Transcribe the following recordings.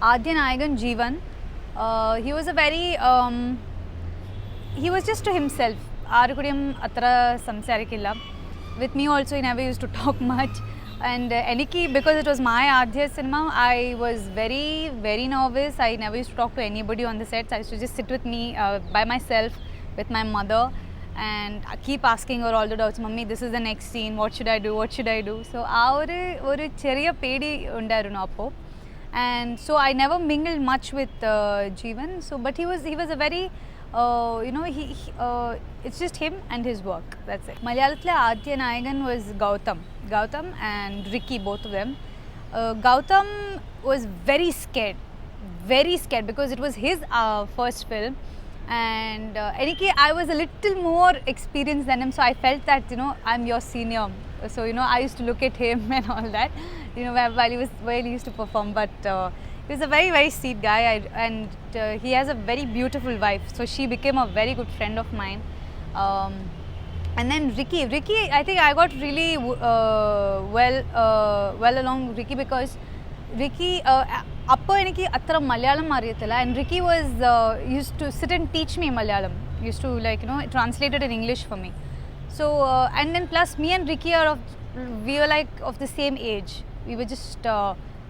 Adya Nayagan Jeevan. He was a very he was just to himself. Arukudiyam atra samsarikilla. With me also he never used to talk much. And Eniki, because it was my Adya cinema, I was very nervous. I never used to talk to anybody on the sets. I used to just sit with me by myself with my mother and keep asking her all the doubts. Mummy, this is the next scene. What should I do? What should I do? So oru cheriya pedi undarunu appo. And so I never mingled much with Jeevan. So but he was a very it's just him and his work. That's it. Malayalatile Adya Nayagan was Gautam and Ricky, both of them. Gautam was very scared because it was his first film. And Eniki, I was a little more experienced than him, so I felt that I'm your senior. So I used to look at him and all that, while he used to perform. But he was a very sweet guy, and he has a very beautiful wife. So she became a very good friend of mine. And then Ricky, I think I got really well along with Ricky, because Ricky appo eniki atra Malayalam ariyatilla, and Ricky was used to sit and teach me Malayalam. Used to translate it in English for me. So and then plus me and Ricky we were like of the same age. We were just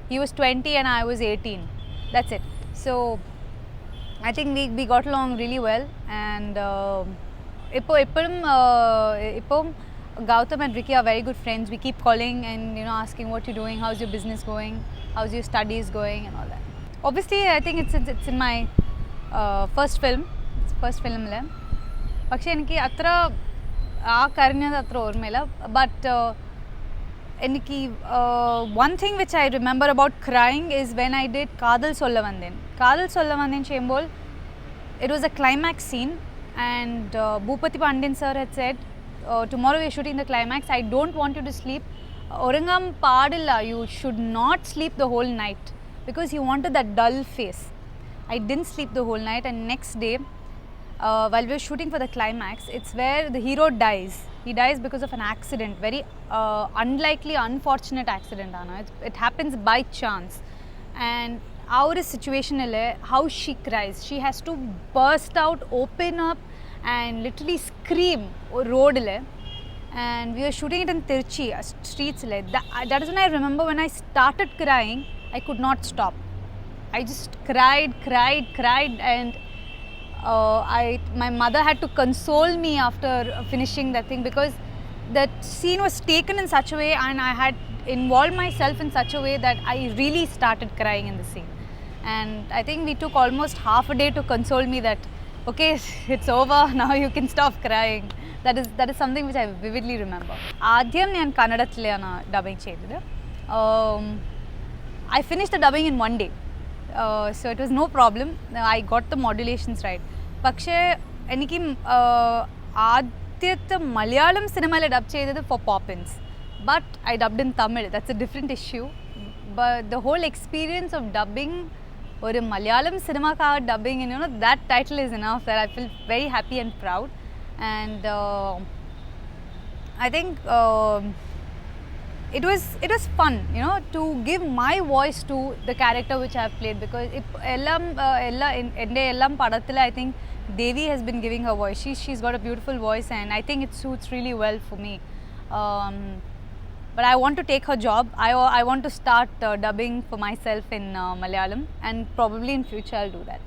he was 20 and I was 18. That's it. So I think we got along really well. And ippom Gautam and Ricky are very good friends. We keep calling and asking what you're doing, how's your business going, how's your studies going, and all that. Obviously I think it's in my first film. It's first film le. Pakshe eniki atra aa karinadu atra ormela. But eniki one thing which I remember about crying is when I did Kadal Sollavandhen cheyumbol, it was a climax scene, and Bhupati Pandian sir had said, tomorrow we are shooting the climax. I don't want you to sleep. Orangam padilla, you should not sleep the whole night, because he wanted that dull face. I didn't sleep the whole night, and next day while we were shooting for the climax, it's where the hero dies. He dies because of an accident, very unlikely, unfortunate accident. Anna. It happens by chance. And our situation, how she cries. She has to burst out, open up, and literally scream road. And we were shooting it in Tirchi, streets. That is when I remember when I started crying, I could not stop. I just cried, and my mother had to console me after finishing that thing, because that scene was taken in such a way, and I had involved myself in such a way that I really started crying in the scene. And I think we took almost half a day to console me that, okay, it's over, now you can stop crying. That is something which I vividly remember. Adyam njan Kannadathilana dubbing cheyidide. I finished the dubbing in one day. So it was no problem. I got the modulations right. Pakshe eniki Adyatha Malayalam cinema le dub cheyidide for Poppins. But I dubbed in Tamil. That's a different issue. But the whole experience of dubbing or a Malayalam cinema dubbing, that title is enough that I feel very happy and proud. And I think it was fun, to give my voice to the character which I have played, because ellam padathile I think Devi has been giving her voice. She's got a beautiful voice, and I think it suits really well for me. But I want to take her job. I want to start dubbing for myself in Malayalam, and probably in future I'll do that.